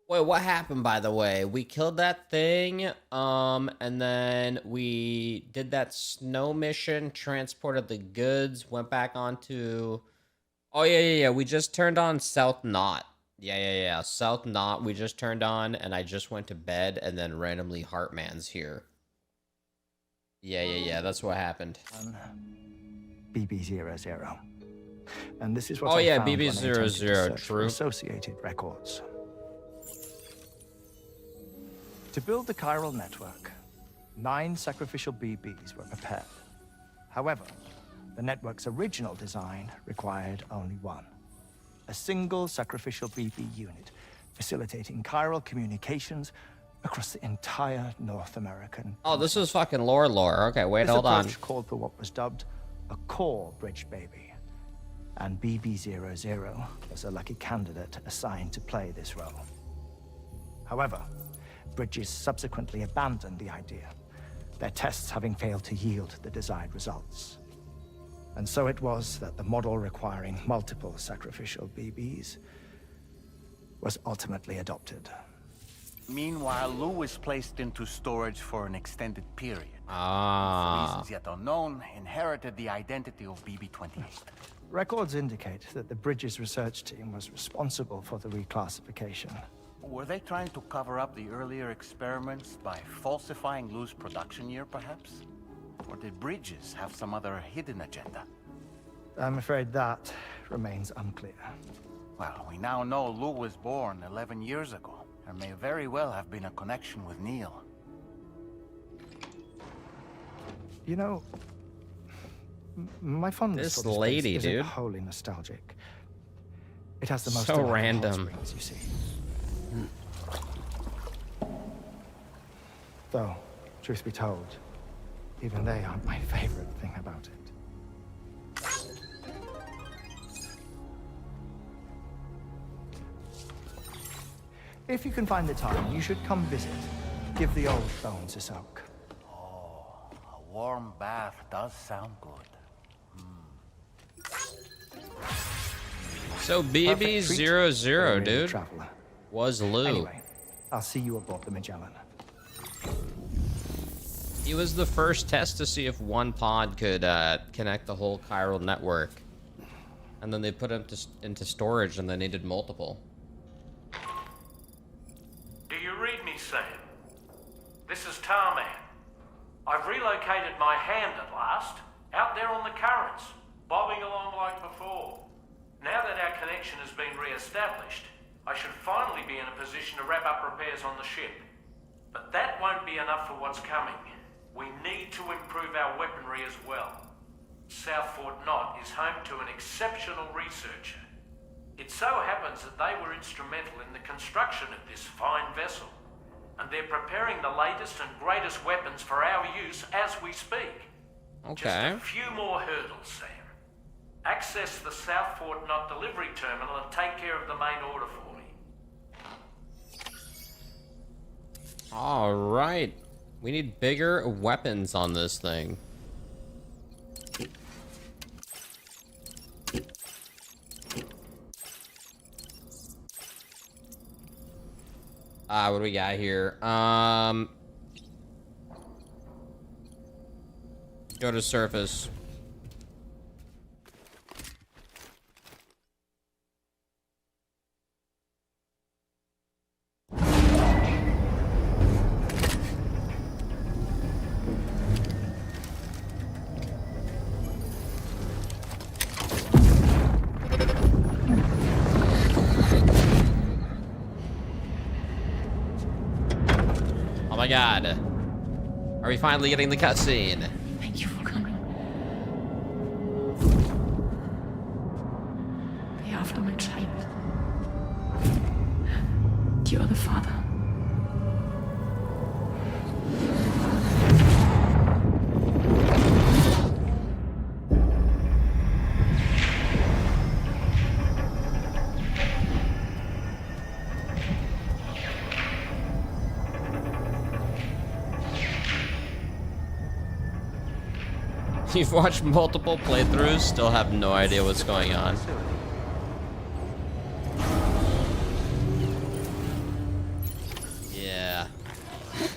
Wait, what happened, by the way? We killed that thing, and then we did that snow mission, transported the goods, went back onto... Oh, yeah. We just turned on South Knot. Yeah. South Knot, we just turned on, and I just went to bed, and then randomly Heartman's here. Yeah. That's what happened. BB00. And this is what Oh, I yeah, found when I attempted to BB00, search for true. associated records. To build the chiral network, 9 sacrificial BBs were prepared. However, the network's original design required only 1. A single sacrificial BB unit, facilitating chiral communications across the entire North American. Oh, this is fucking lore. Okay, wait, This hold on. approach called for what was dubbed a core bridge baby. And BB00 was a lucky candidate assigned to play this role. However, Bridges subsequently abandoned the idea, their tests having failed to yield the desired results. And so it was that the model requiring multiple sacrificial BBs was ultimately adopted. Meanwhile, Lou was placed into storage for an extended period. Ah. For reasons yet unknown, inherited the identity of BB-28. Records indicate that the Bridges research team was responsible for the reclassification. Were they trying to cover up the earlier experiments by falsifying Lou's production year, perhaps? Or did Bridges have some other hidden agenda? I'm afraid that remains unclear. Well, we now know Lou was born 11 years ago. There may very well have been a connection with Neil. You know, my fondness This for this lady, place isn't dude. wholly nostalgic. It has the most So delightful hot random. springs, you see. Though, truth be told, even they aren't my favorite thing about it. If you can find the time, you should come visit. Give the old bones a soak. Oh, a warm bath does sound good. So Perfect treat for a BB00, weary dude, traveler. was Lou. Anyway, I'll see you aboard the Magellan. He was the first test to see if one pod could connect the whole chiral network. And then they put him into storage and they needed multiple. Do you read me, Sam? This is Tarman. I've relocated my hand at last, out there on the currents, bobbing along like before. Now that our connection has been re-established, I should finally be in a position to wrap up repairs on the ship. But that won't be enough for what's coming. We need to improve our weaponry as well. South Fort Knot is home to an exceptional researcher. It so happens that they were instrumental in the construction of this fine vessel, and they're preparing the latest and greatest weapons for our use as we speak. Okay. Just a few more hurdles, Sam. Access the South Fort Knot delivery terminal and take care of the main order for me. All right. We need bigger weapons on this thing. What do we got here? Go to surface. Oh my god. Are we finally getting the cutscene? Thank you for coming. Wir auf dem Entscheid. You're the father. You've watched multiple playthroughs, still have no idea what's going on.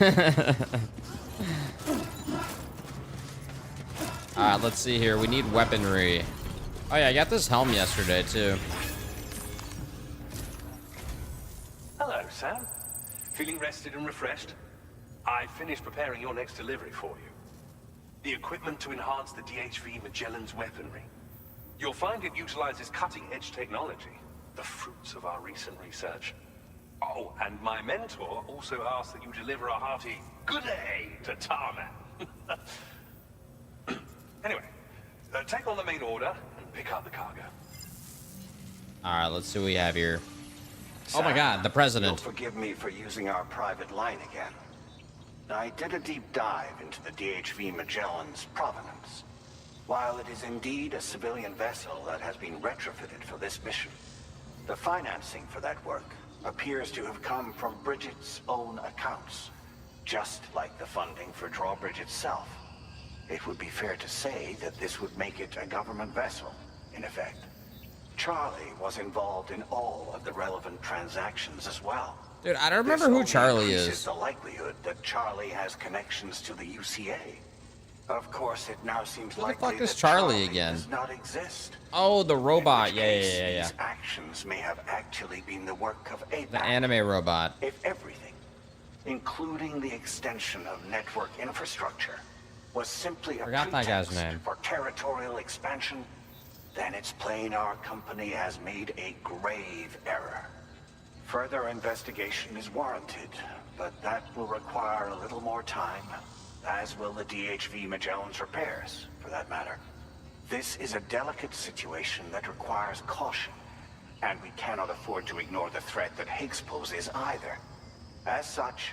Alright, let's see here. We need weaponry. Oh yeah, I got this helm yesterday too. Hello, Sam. Feeling rested and refreshed? I finished preparing your next delivery for you. The equipment to enhance the DHV Magellan's weaponry. You'll find it utilizes cutting-edge technology, the fruits of our recent research. Oh, and my mentor also asked that you deliver a hearty good day to Tarman. Anyway, take on the main order and pick up the cargo. Alright, let's see what we have here. Oh my Sam, god, the president. You'll forgive me for using our private line again. I did a deep dive into the DHV Magellan's provenance. While it is indeed a civilian vessel that has been retrofitted for this mission, the financing for that work appears to have come from Bridget's own accounts, just like the funding for Drawbridge itself. It would be fair to say that this would make it a government vessel, in effect. Charlie was involved in all of the relevant transactions as well. Dude, I don't remember This who only Charlie increases is. the likelihood that Charlie has connections to the UCA. Of course, it now seems Who the likely fuck is that Charlie again? does not exist. Oh, the robot. In which Yeah, case, yeah, yeah. These actions may have actually been the work of APAC. The anime robot. If everything, including the extension of network infrastructure, was simply a Forgot that guy's pretext name. for territorial expansion, then it's plain our company has made a grave error. Further investigation is warranted, but that will require a little more time, as will the DHV Magellan's repairs, for that matter. This is a delicate situation that requires caution, and we cannot afford to ignore the threat that Higgs poses either. As such,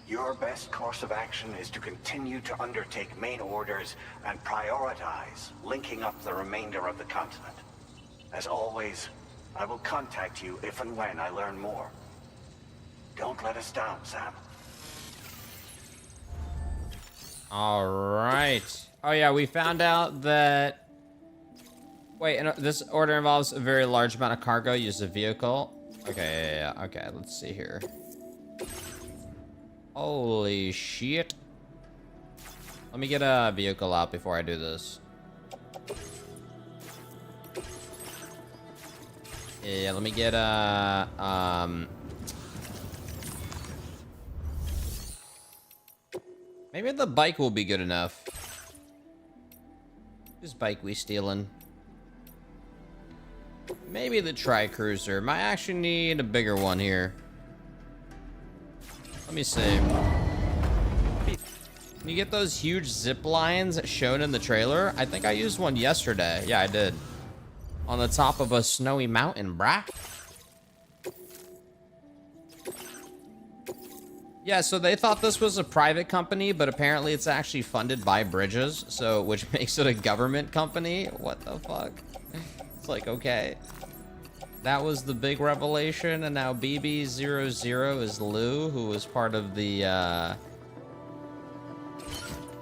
your best course of action is to continue to undertake main orders and prioritize linking up the remainder of the continent. As always, I will contact you if and when I learn more. Don't let us down, Sam. All right. Oh yeah, we found out that. Wait, and this order involves a very large amount of cargo. Use a vehicle. Okay, yeah. Okay, let's see here. Holy shit! Let me get a vehicle out before I do this. Yeah, let me get a maybe the bike will be good enough. Whose bike we stealing? Maybe the Tri-Cruiser. Might actually need a bigger one here. Let me see. Can you get those huge zip lines shown in the trailer? I think I used one yesterday. Yeah, I did. On the top of a snowy mountain, brah. Yeah, so they thought this was a private company, but apparently it's actually funded by Bridges, so which makes it a government company. What the fuck? It's like, okay. That was the big revelation, and now BB00 is Lou, who was part of the, I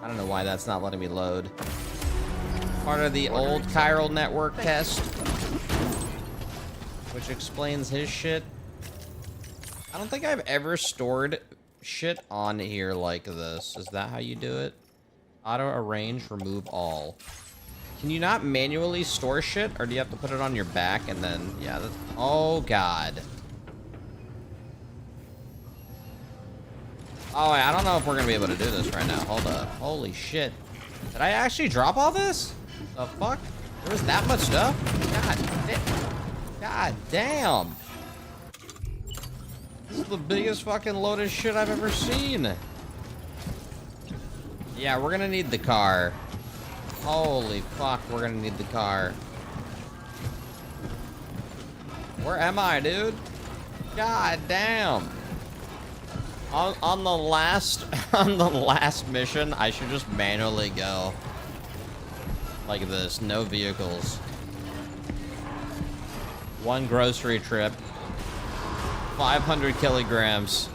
don't know why that's not letting me load. Part of the old chiral network test, which explains his shit. I don't think I've ever stored shit on here like this. Is that how you do it? Auto arrange, remove all. Can you not manually store shit, or do you have to put it on your back and then, yeah, that's, oh god. Oh, wait, I don't know if we're gonna be able to do this right now. Hold up. Holy shit. Did I actually drop all this? The fuck? There was that much stuff? God damn. This is the biggest fucking load of shit I've ever seen. Yeah, we're gonna need the car. Holy fuck, we're gonna need the car. Where am I, dude? God damn. On the last mission, I should just manually go like this, no vehicles. One grocery trip, 500 kilograms.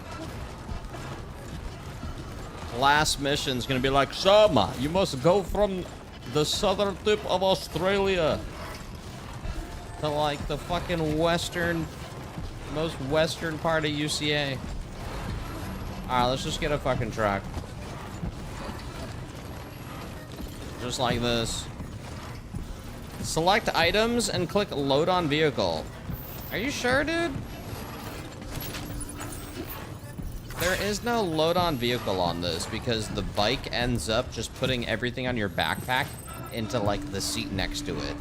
Last mission's gonna be like, Sama, you must go from the southern tip of Australia to like the fucking most western part of UCA. Alright, let's just get a fucking truck. Just like this. Select items and click load on vehicle. Are you sure, dude? There is no load on vehicle on this because the bike ends up just putting everything on your backpack into like the seat next to it.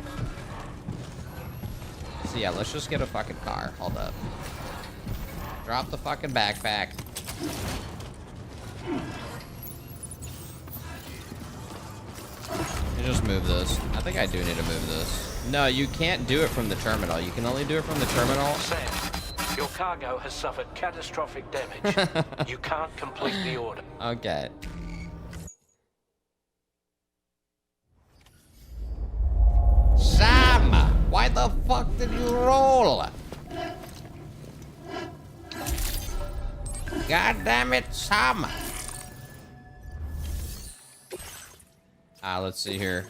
So yeah, let's just get a fucking car. Hold up. Drop the fucking backpack. Let me just move this. I think I do need to move this. No, you can't do it from the terminal. You can only do it from the terminal. Sam, your cargo has suffered catastrophic damage. You can't complete the order. Okay. Sam! Why the fuck did you roll? God damn it, Sam! Let's see here.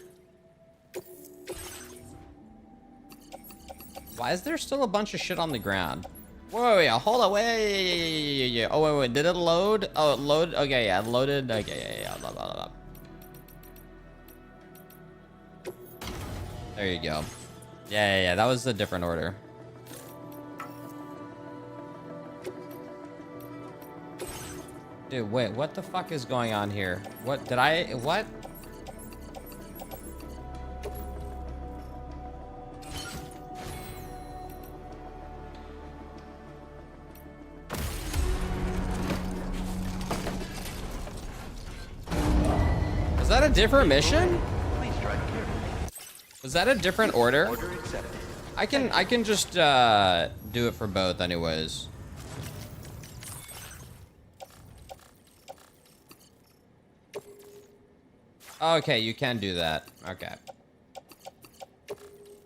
Why is there still a bunch of shit on the ground? Whoa, yeah, hold on, wait. Oh, wait, did it load? Oh, it loaded? Okay, yeah, it loaded. Okay, yeah. Blah, blah, blah. There you go. Yeah, that was a different order. Dude, wait, what the fuck is going on here? What? Is that a different mission? Please drive carefully. Was that a different order? Order accepted. I can just do it for both anyways. Okay, you can do that. Okay.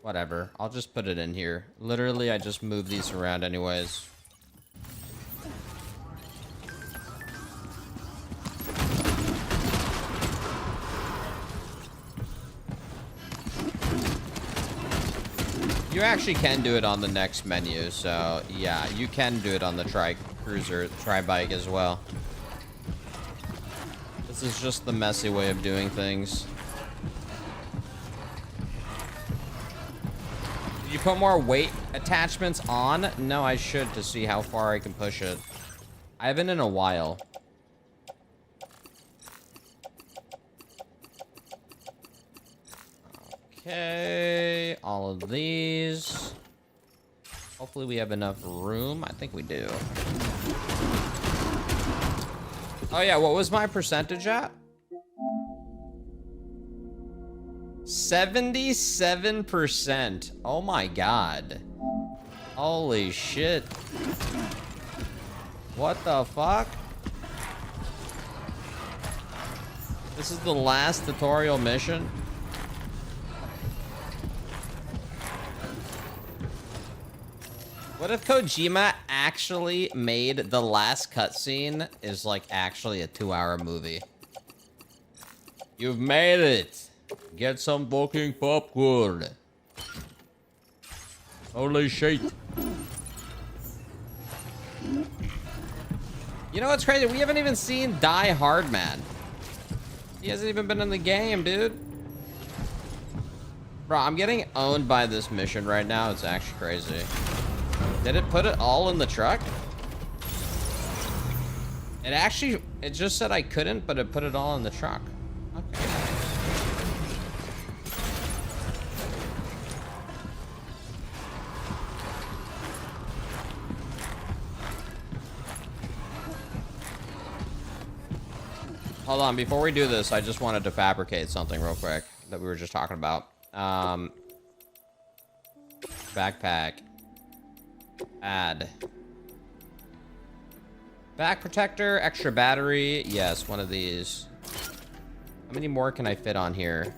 Whatever. I'll just put it in here. Literally, I just move these around anyways. You actually can do it on the next menu, so yeah, you can do it on the tri-cruiser, tri-bike as well. This is just the messy way of doing things. Did you put more weight attachments on? No, I should to see how far I can push it. I haven't in a while. Okay, all of these. Hopefully we have enough room. I think we do. Oh yeah, what was my percentage at? 77%. Oh my god. Holy shit. What the fuck? This is the last tutorial mission? What if Kojima actually made the last cutscene is like actually a 2-hour movie? You've made it. Get some fucking popcorn. Holy shit. You know what's crazy? We haven't even seen Die Hard Man. He hasn't even been in the game, dude. Bro, I'm getting owned by this mission right now. It's actually crazy. Did it put it all in the truck? It just said I couldn't, but it put it all in the truck. Okay. Hold on, before we do this, I just wanted to fabricate something real quick that we were just talking about. Backpack. Add. Back protector, extra battery. Yes, one of these. How many more can I fit on here?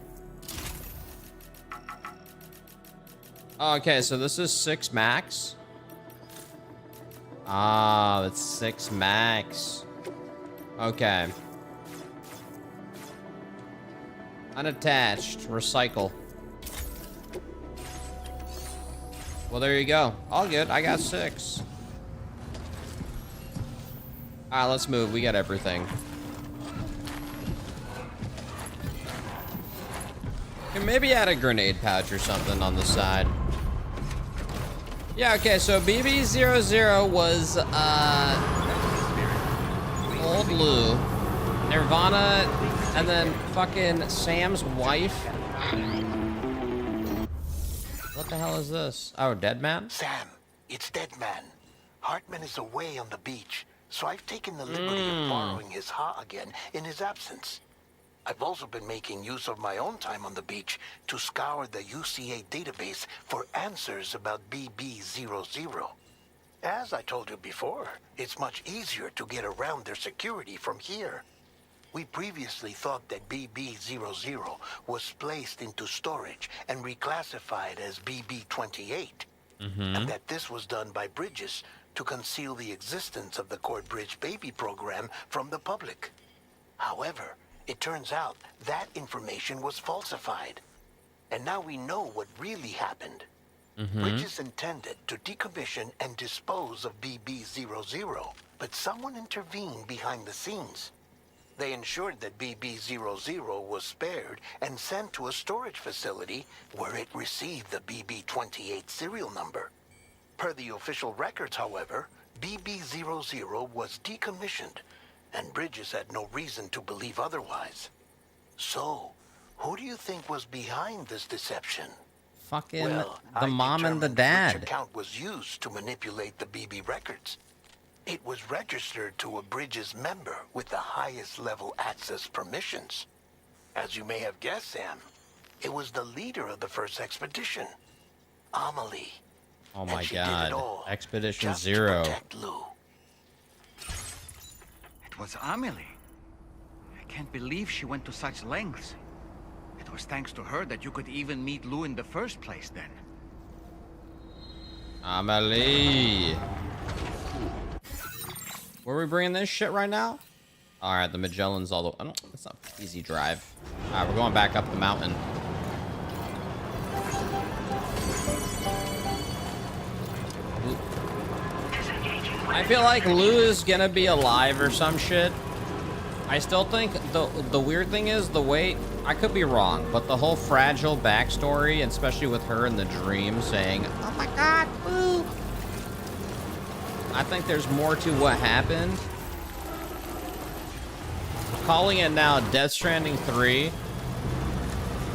Okay, so this is 6 max. Ah, it's 6 max. Okay. Unattached. Recycle. Well, there you go. All good. I got 6. Alright, let's move. We got everything. Can maybe add a grenade pouch or something on the side. Yeah, okay, so BB00 was, Old Lou, Nirvana, and then fucking Sam's wife. What the hell is this? Oh, Dead Man? Sam, it's Dead Man. Hartman is away on the beach, so I've taken the liberty of borrowing his ha again in his absence. I've also been making use of my own time on the beach to scour the UCA database for answers about BB00. As I told you before, it's much easier to get around their security from here. We previously thought that BB00 was placed into storage and reclassified as BB28, and that this was done by Bridges to conceal the existence of the Cord Bridge Baby program from the public. However, it turns out that information was falsified. And now we know what really happened. Bridges intended to decommission and dispose of BB00, but someone intervened behind the scenes. They ensured that BB00 was spared and sent to a storage facility where it received the BB28 serial number. Per the official records, however, BB00 was decommissioned, and Bridges had no reason to believe otherwise. So, who do you think was behind this deception? Fucking Well, the I mom and the determined which dad. account was used to manipulate the BB records. It was registered to a Bridges member with the highest level access permissions. As you may have guessed, Sam, it was the leader of the first expedition, Amelie. Oh And my she did it god. all Expedition just to Zero. protect Lou. It was Amelie. I can't believe she went to such lengths. It was thanks to her that you could even meet Lou in the first place then. Amelie. Where are we bringing this shit right now? Alright, the Magellan's all the... I don't... It's not easy drive. Alright, we're going back up the mountain. I feel like Lou is gonna be alive or some shit. I still think the weird thing is the way... I could be wrong, but the whole fragile backstory, and especially with her in the dream saying, "Oh my god, Lou!" I think there's more to what happened. Calling it now Death Stranding 3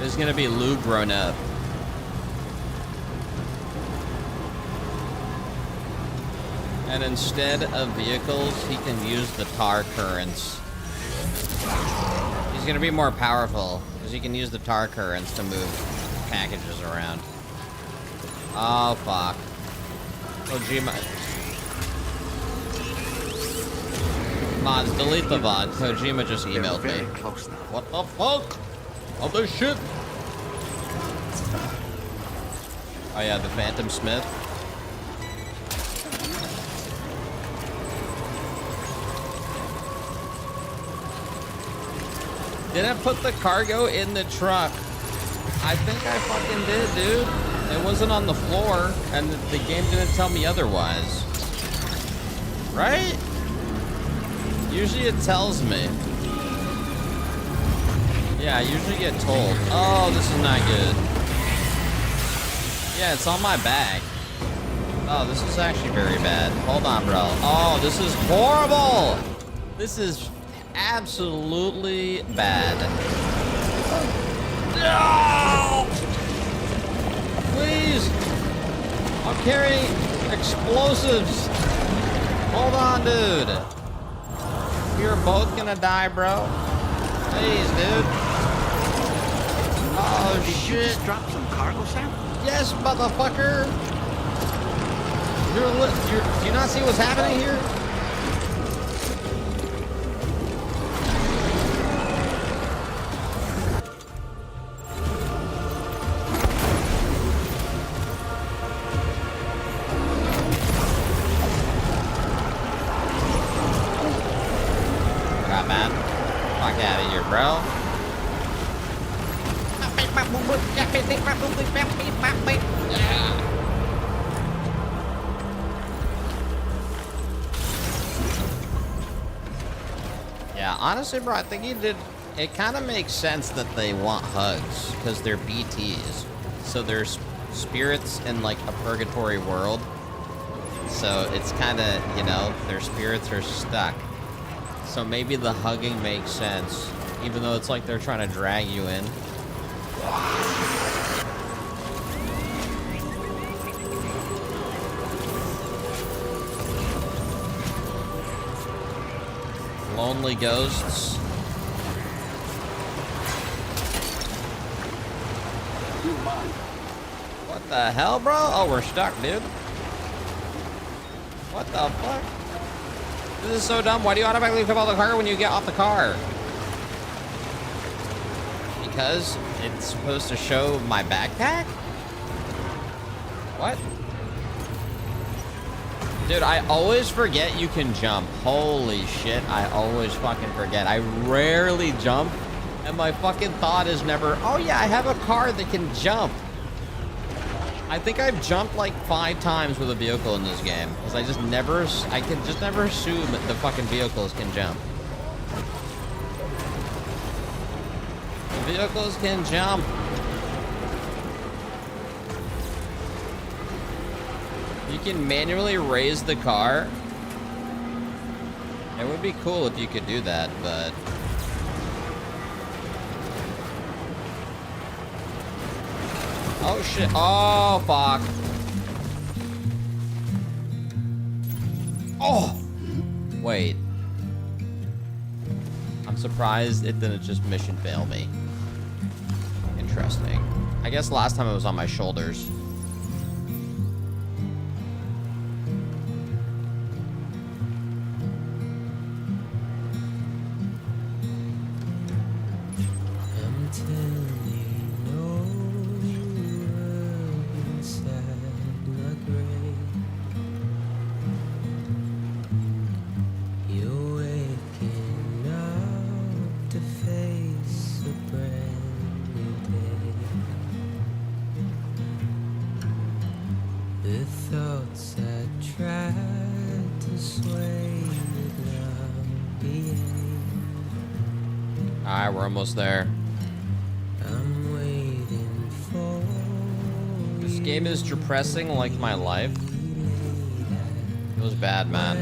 is gonna be Lou grown up. And instead of vehicles, he can use the tar currents. He's gonna be more powerful because he can use the tar currents to move packages around. Oh fuck. Kojima. Mods, delete the VOD. Kojima just emailed They're me. very close now. What the fuck? Other shit. Oh yeah, the Phantom Smith. Didn't put the cargo in the truck. I think I fucking did, dude. It wasn't on the floor, and the game didn't tell me otherwise. Right? Usually it tells me. Yeah, I usually get told. Oh, this is not good. Yeah, it's on my bag. Oh, this is actually very bad. Hold on, bro. Oh, this is horrible. This is absolutely bad. No! Please! I'm carrying explosives. Hold on, dude. You're both gonna die, bro. Please, dude. Oh, Did you shit. just drop some cargo, Sam? Yes, motherfucker. Do you not see what's happening here? Right, man. Fuck out of here, bro. Yeah, honestly, bro, I think you did. It kind of makes sense that they want hugs because they're BTs. So they're spirits in like a purgatory world. So it's kind of, you know, their spirits are stuck. So maybe the hugging makes sense, even though it's like they're trying to drag you in. Lonely ghosts. What the hell, bro? Oh, we're stuck, dude. What the fuck? This is so dumb. Why do you automatically come out of the car when you get off the car? Because it's supposed to show my backpack? What? Dude, I always forget you can jump. Holy shit, I always fucking forget. I rarely jump, and my fucking thought is never, oh yeah, I have a car that can jump. I think I've jumped like 5 times with a vehicle in this game, because I can just never assume that the fucking vehicles can jump. The vehicles can jump. You can manually raise the car. It would be cool if you could do that, but... Oh shit, oh fuck. Oh! Wait. I'm surprised it didn't just mission fail me. Interesting. I guess last time it was on my shoulders. Alright, we're almost there. This game is depressing like my life. It was bad, man.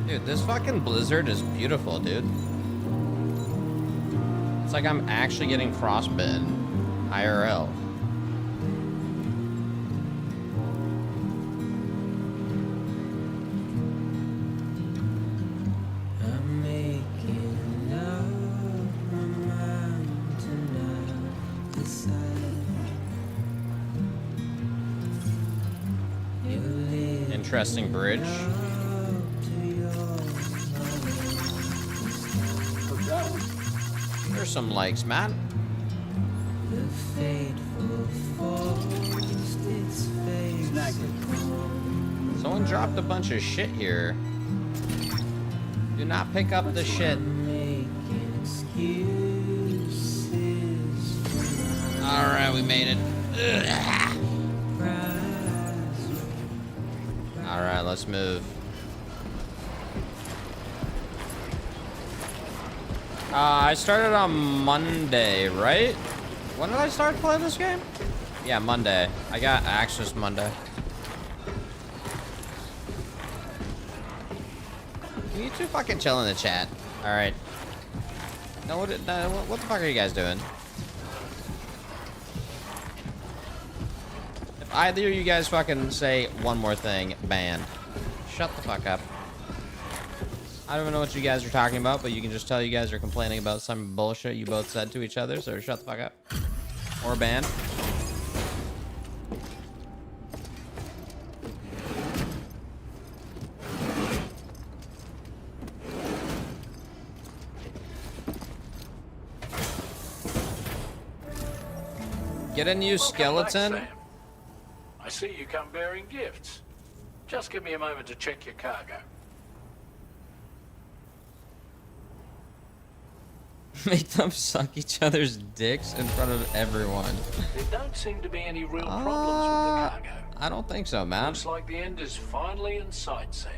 Dude, this fucking blizzard is beautiful, dude. It's like I'm actually getting frostbitten. IRL. Interesting bridge. There's some likes, man. Someone dropped a bunch of shit here. Do not pick up the shit. Alright, we made it. Alright, let's move. I started on Monday, right? When did I start playing this game? Yeah, Monday. I got access Monday. You two fucking chill in the chat. Alright. No, what the fuck are you guys doing? If either of you guys fucking say one more thing, banned. Shut the fuck up. I don't even know what you guys are talking about, but you can just tell you guys are complaining about some bullshit you both said to each other, so shut the fuck up. Or ban. Get a new skeleton. Welcome back, Sam. I see you come bearing gifts. Just give me a moment to check your cargo. Make them suck each other's dicks in front of everyone. There don't seem to be any real problems with the cargo. I don't think so, man. Looks like the end is finally in sight, Sam.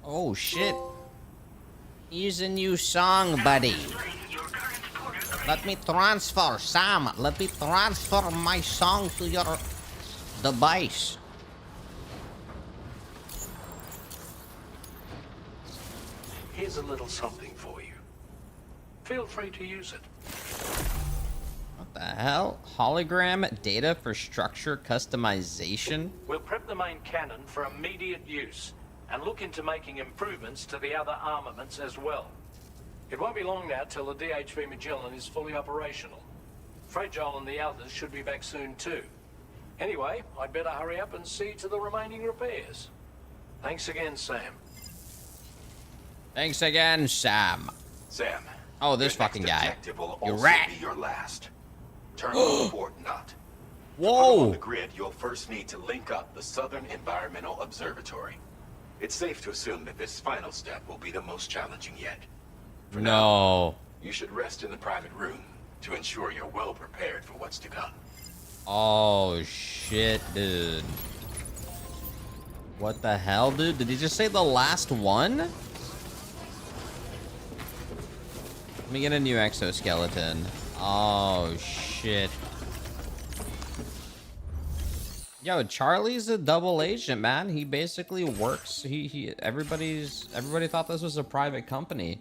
Oh shit. Here's a new song, buddy. Let me transfer, Sam. Let me transfer my song to your device. Here's a little something for you. Feel free to use it. What the hell? Hologram data for structure customization? We'll prep the main cannon for immediate use and look into making improvements to the other armaments as well. It won't be long now till the DHV Magellan is fully operational. Fragile and the others should be back soon too. Anyway, I'd better hurry up and see to the remaining repairs. Thanks again, Sam. Thanks again, Sam. Sam. Oh, this your fucking next guy. objective will You also rat. be your last. Terminal Fort Knot. To put Whoa. on the grid, you'll first need to link up the Southern Environmental Observatory. It's safe to assume that this final step will be the most challenging yet. For now, No. you should rest in the private room to ensure you're well prepared for what's to come. Oh shit, dude. What the hell, dude? Did he just say the last one? Let me get a new exoskeleton. Oh shit. Yo, Charlie's a double agent, man. He basically works. Everybody thought this was a private company.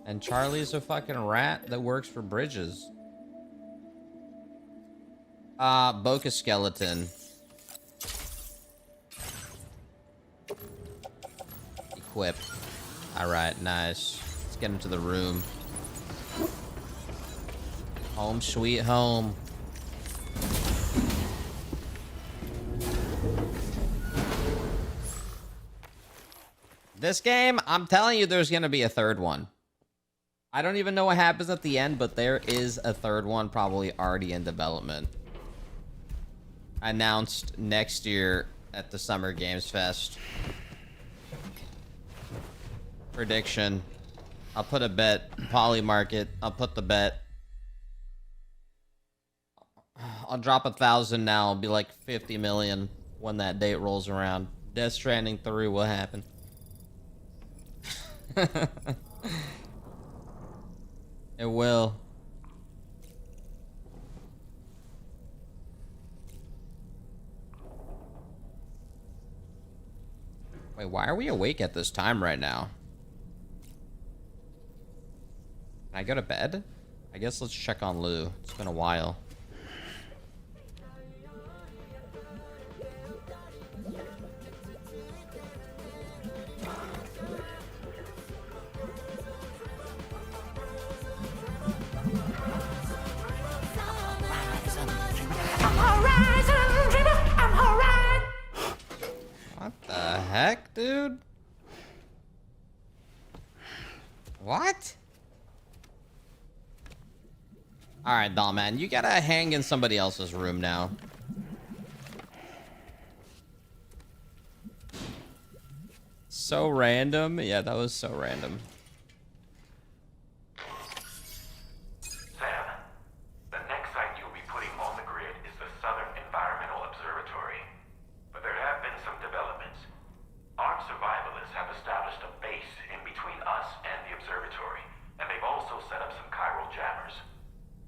And Charlie's a fucking rat that works for Bridges. Boca skeleton. Equip. Alright, nice. Let's get into the room. Home sweet home. This game, I'm telling you, there's gonna be a third one. I don't even know what happens at the end, but there is a third one probably already in development. Announced next year at the Summer Games Fest. Prediction. I'll put a bet. Polymarket. I'll put the bet. I'll drop 1,000 now. It'll be like 50 million when that date rolls around. Death Stranding 3 will happen. It will. Wait, why are we awake at this time right now? Can I go to bed? I guess let's check on Lou. It's been a while. What the heck, dude? What? Alright, doll man, you gotta hang in somebody else's room now. So random. Yeah, that was so random. Sam, the next site you'll be putting on the grid is the Southern Environmental Observatory. But there have been some developments. Ark survivalists have established a base in between us and the observatory, and they've also set up some chiral jammers.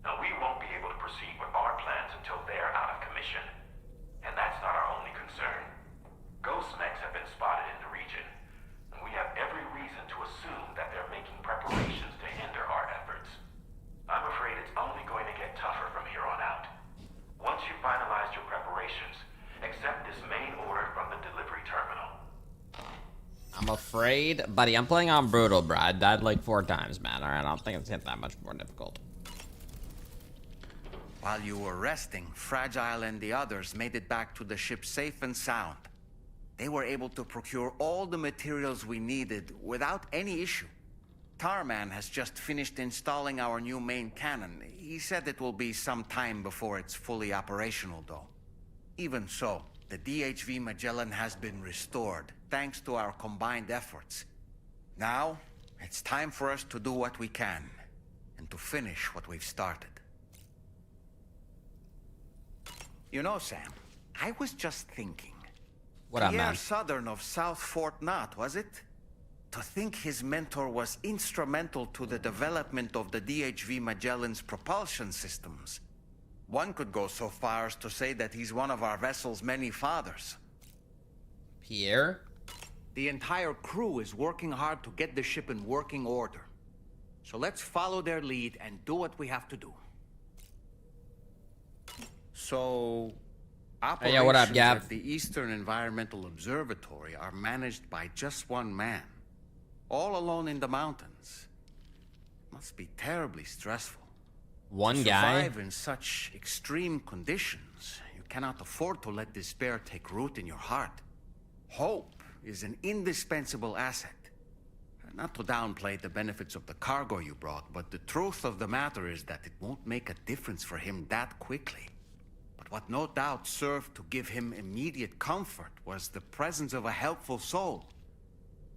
Now, we won't be able to proceed with our plans until they're out of commission. And that's not our only concern. Ghost mechs have been spotted in the region, and we have every reason to assume that they're making preparations to hinder our efforts. I'm afraid it's only going to get tougher from here on out. Once you've finalized your preparations, accept this main order from the delivery terminal. I'm afraid, buddy, I'm playing on brutal, bro. I died like 4 times, man. Alright, I don't think it's that much more difficult. While you were resting, Fragile and the others made it back to the ship safe and sound. They were able to procure all the materials we needed without any issue. Tarman has just finished installing our new main cannon. He said it will be some time before it's fully operational, though. Even so, the DHV Magellan has been restored, thanks to our combined efforts. Now, it's time for us to do what we can, and to finish what we've started. You know, Sam, I was just thinking. What up, Pierre man? Southern of South Fort Knott, was it? To think his mentor was instrumental to the development of the DHV Magellan's propulsion systems. One could go so far as to say that he's one of our vessel's many fathers. Pierre? The entire crew is working hard to get the ship in working order. So let's follow their lead and do what we have to do. So, operations yeah, what up, Gab? at the Eastern Environmental Observatory are managed by just one man, all alone in the mountains. Must be terribly stressful. One To guy? survive in such extreme conditions, you cannot afford to let despair take root in your heart. Hope is an indispensable asset. Not to downplay the benefits of the cargo you brought, but the truth of the matter is that it won't make a difference for him that quickly. But what no doubt served to give him immediate comfort was the presence of a helpful soul.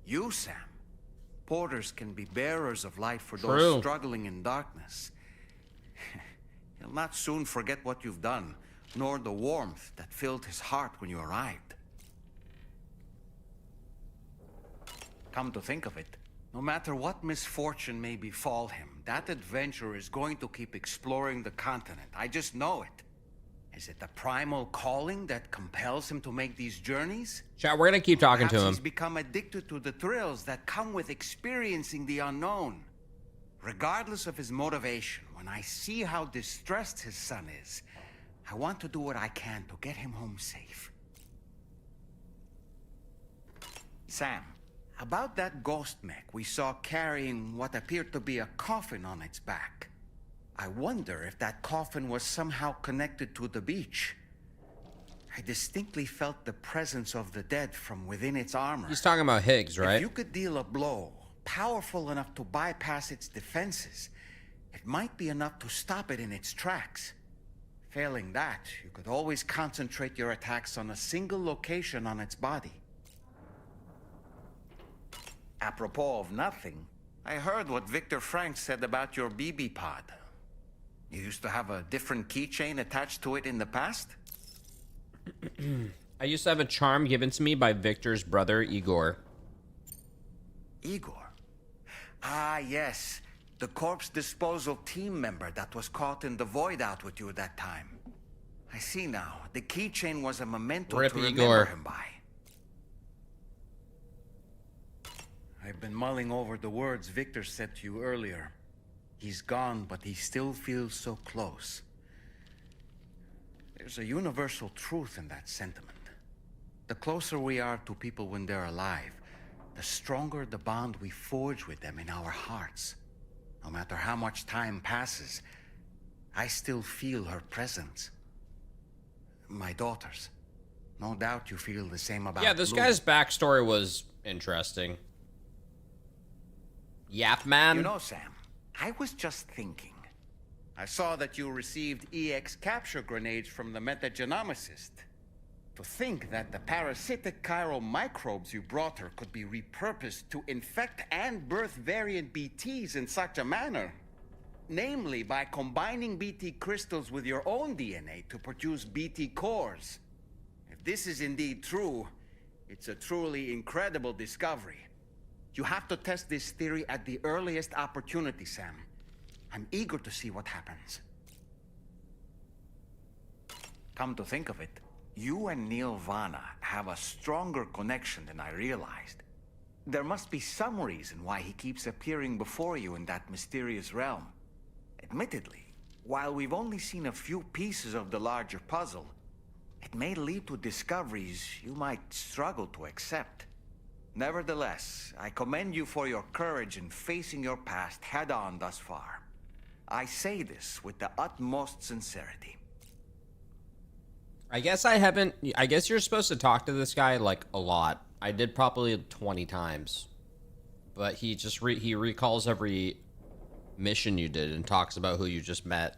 You, Sam. Porters can be bearers of light for True. those struggling in darkness. He'll not soon forget what you've done, nor the warmth that filled his heart when you arrived. Come to think of it, no matter what misfortune may befall him, that adventurer is going to keep exploring the continent. I just know it. Is it the primal calling that compels him to make these journeys? Chat, we're gonna keep talking to Perhaps him. he's become addicted to the thrills that come with experiencing the unknown. Regardless of his motivation, when I see how distressed his son is, I want to do what I can to get him home safe. Sam, about that ghost mech we saw carrying what appeared to be a coffin on its back. I wonder if that coffin was somehow connected to the beach. I distinctly felt the presence of the dead from within its armor. He's talking about Higgs, right? If you could deal a blow powerful enough to bypass its defenses, it might be enough to stop it in its tracks. Failing that, you could always concentrate your attacks on a single location on its body. Apropos of nothing, I heard what Victor Frank said about your BB pod. You used to have a different keychain attached to it in the past? I used to have a charm given to me by Victor's brother, Igor. Igor? Ah, yes. The corpse disposal team member that was caught in the void out with you that time. I see now. The keychain was a memento Rip to remember Igor. him by. I've been mulling over the words Victor said to you earlier. He's gone, but he still feels so close. There's a universal truth in that sentiment. The closer we are to people when they're alive, the stronger the bond we forge with them in our hearts. No matter how much time passes, I still feel her presence. My daughters. No doubt you feel the same about Yeah, this Lou. guy's backstory was interesting. Yap man. You know, Sam, I was just thinking. I saw that you received EX capture grenades from the metagenomicist. To think that the parasitic chiral microbes you brought her could be repurposed to infect and birth variant BTs in such a manner. Namely, by combining BT crystals with your own DNA to produce BT cores. If this is indeed true, it's a truly incredible discovery. You have to test this theory at the earliest opportunity, Sam. I'm eager to see what happens. Come to think of it, you and Neil Vana have a stronger connection than I realized. There must be some reason why he keeps appearing before you in that mysterious realm. Admittedly, while we've only seen a few pieces of the larger puzzle, it may lead to discoveries you might struggle to accept. Nevertheless, I commend you for your courage in facing your past head-on thus far. I say this with the utmost sincerity. I guess you're supposed to talk to this guy, like, a lot. I did probably 20 times. But he just he recalls every mission you did and talks about who you just met.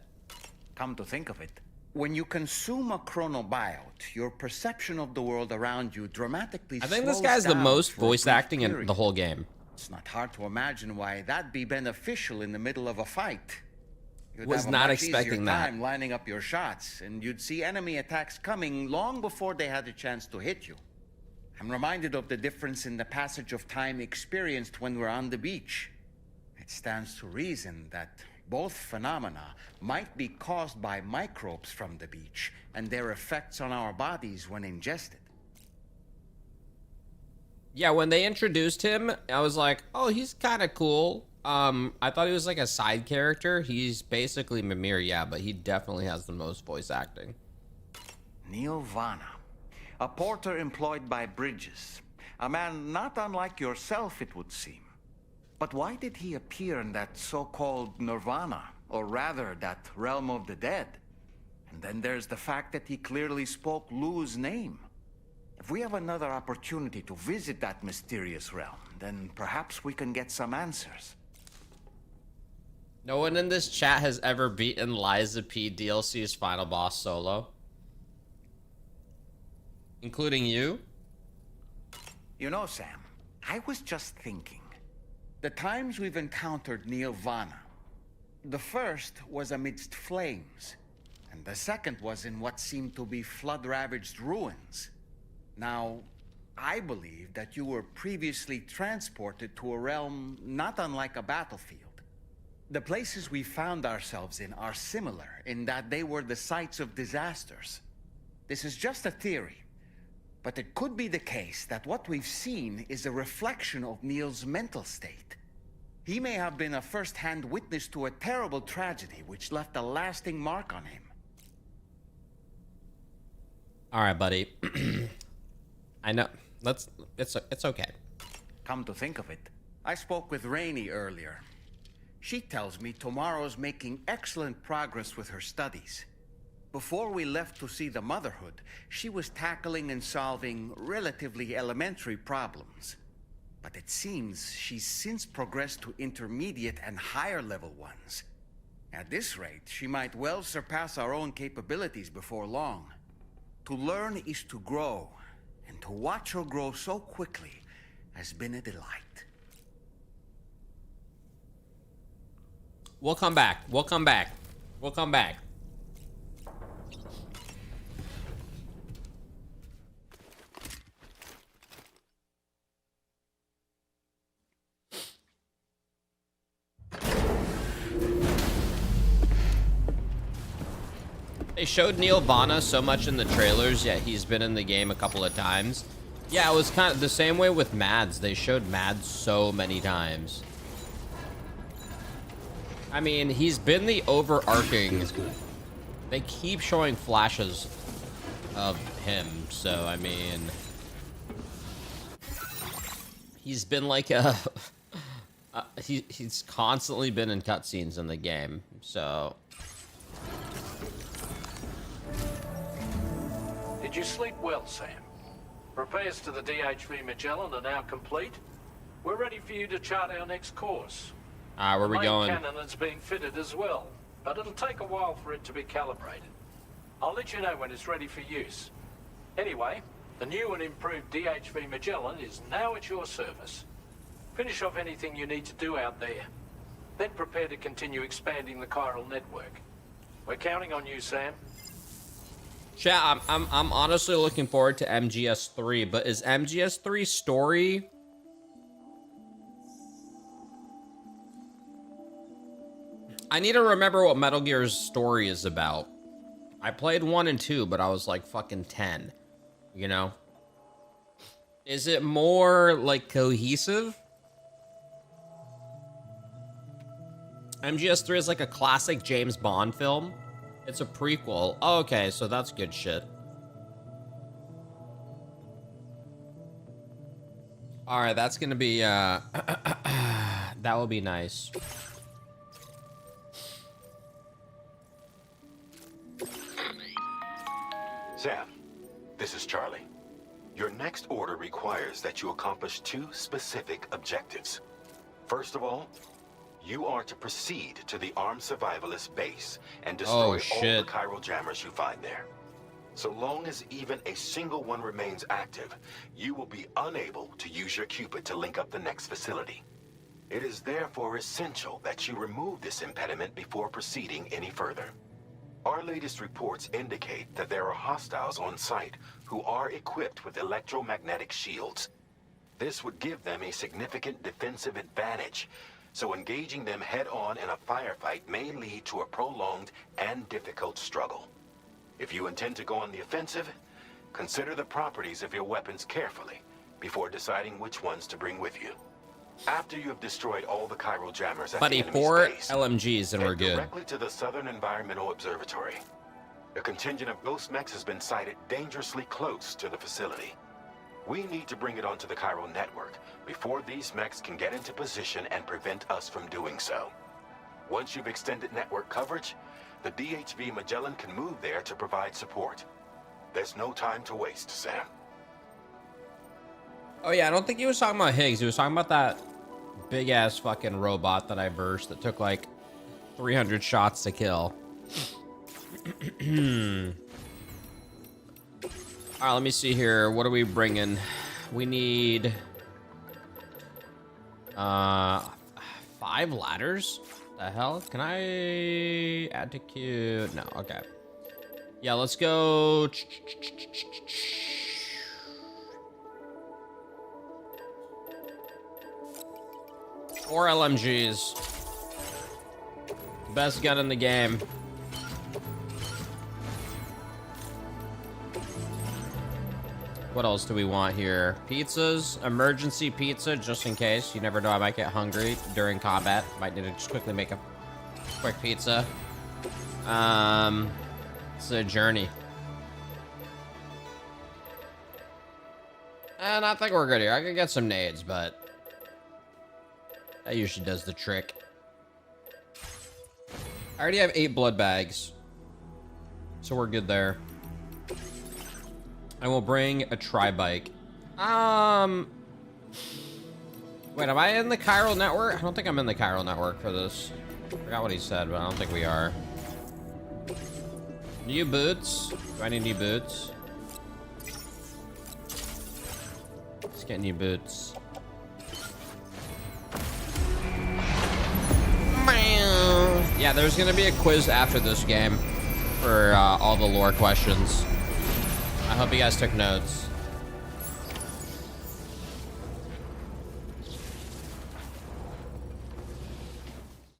Come to think of it, When you consume a chronobiote, your perception of the world around you dramatically I think this slows guy's the down most for a voice brief acting in period. the whole game. It's not hard to imagine why that'd be beneficial in the middle of a fight. You'd Was have a not much expecting easier that. time lining up your shots, and you'd see enemy attacks coming long before they had a chance to hit you. I'm reminded of the difference in the passage of time experienced when we're on the beach. It stands to reason that both phenomena might be caused by microbes from the beach and their effects on our bodies when ingested. Yeah, when they introduced him, I was like, oh, he's kind of cool. I thought he was like a side character. He's basically Mimir, yeah, but he definitely has the most voice acting. Neil Vana, a porter employed by Bridges. A man not unlike yourself, it would seem. But why did he appear in that so-called Nirvana, or rather, that realm of the dead? And then there's the fact that he clearly spoke Lu's name. If we have another opportunity to visit that mysterious realm, then perhaps we can get some answers. No one in this chat has ever beaten Liza P DLC's final boss solo. Including you? You know, Sam, I was just thinking. The times we've encountered Neil Vana, the first was amidst flames, and the second was in what seemed to be flood-ravaged ruins. Now, I believe that you were previously transported to a realm not unlike a battlefield. The places we found ourselves in are similar in that they were the sites of disasters. This is just a theory, but it could be the case that what we've seen is a reflection of Neil's mental state. He may have been a first-hand witness to a terrible tragedy which left a lasting mark on him. All right, buddy. I know. It's okay. Come to think of it, I spoke with Rainey earlier. She tells me Tomorrow's making excellent progress with her studies. Before we left to see the Motherhood, she was tackling and solving relatively elementary problems. But it seems she's since progressed to intermediate and higher level ones. At this rate, she might well surpass our own capabilities before long. To learn is to grow, and to watch her grow so quickly has been a delight. We'll come back. We'll come back. We'll come back. They showed Neil Vana so much in the trailers, yet he's been in the game a couple of times. Yeah, it was kind of the same way with Mads. They showed Mads so many times. I mean, he's been the overarching... They keep showing flashes of him, so, I mean... He's been like a... he's constantly been in cutscenes in the game, so... Did you sleep well, Sam? Repairs to the DHV Magellan are now complete. We're ready for you to chart our next course. Where we going? The main cannon is being fitted as well, but it'll take a while for it to be calibrated. I'll let you know when it's ready for use. Anyway, the new and improved DHV Magellan is now at your service. Finish off anything you need to do out there. Then prepare to continue expanding the chiral network. We're counting on you, Sam. Chat, I'm honestly looking forward to MGS3, but is MGS3 story? I need to remember what Metal Gear's story is about. I played 1 and 2, but I was like fucking 10, you know? Is it more like cohesive? MGS3 is like a classic James Bond film. It's a prequel. Oh, okay, so that's good shit. All right, that's gonna be, that will be nice. Sam, this is Charlie. Your next order requires that you accomplish 2 specific objectives. First of all, You are to proceed to the armed survivalist base and destroy all the chiral jammers you find there. So long as even a single one remains active, you will be unable to use your Cupid to link up the next facility. It is therefore essential that you remove this impediment before proceeding any further. Our latest reports indicate that there are hostiles on site who are equipped with electromagnetic shields. This would give them a significant defensive advantage, so engaging them head-on in a firefight may lead to a prolonged and difficult struggle. If you intend to go on the offensive, consider the properties of your weapons carefully before deciding which ones to bring with you. After you have destroyed all the chiral jammers at the enemy's 4 base, LMGs and we're head good. directly to the Southern Environmental Observatory. A contingent of ghost mechs has been sighted dangerously close to the facility. We need to bring it onto the chiral network before these mechs can get into position and prevent us from doing so. Once you've extended network coverage, the DHV Magellan can move there to provide support. There's no time to waste, Sam. Oh yeah, I don't think he was talking about Higgs. He was talking about that big ass fucking robot that I burst that took like 300 shots to kill. Alright, let me see here. What are we bringing? We need 5 ladders? The hell? Can I add to queue? No, okay. Yeah, let's go. 4 LMGs. Best gun in the game. What else do we want here? Pizzas, emergency pizza, just in case. You never know, I might get hungry during combat. Might need to just quickly make a quick pizza. It's a journey. And I think we're good here. I could get some nades, but that usually does the trick. I already have 8 blood bags, so we're good there. I will bring a tri-bike. Wait, am I in the chiral network? I don't think I'm in the chiral network for this. I forgot what he said, but I don't think we are. New boots? Do I need new boots? Let's get new boots. Yeah, there's gonna be a quiz after this game for all the lore questions. I hope you guys took notes.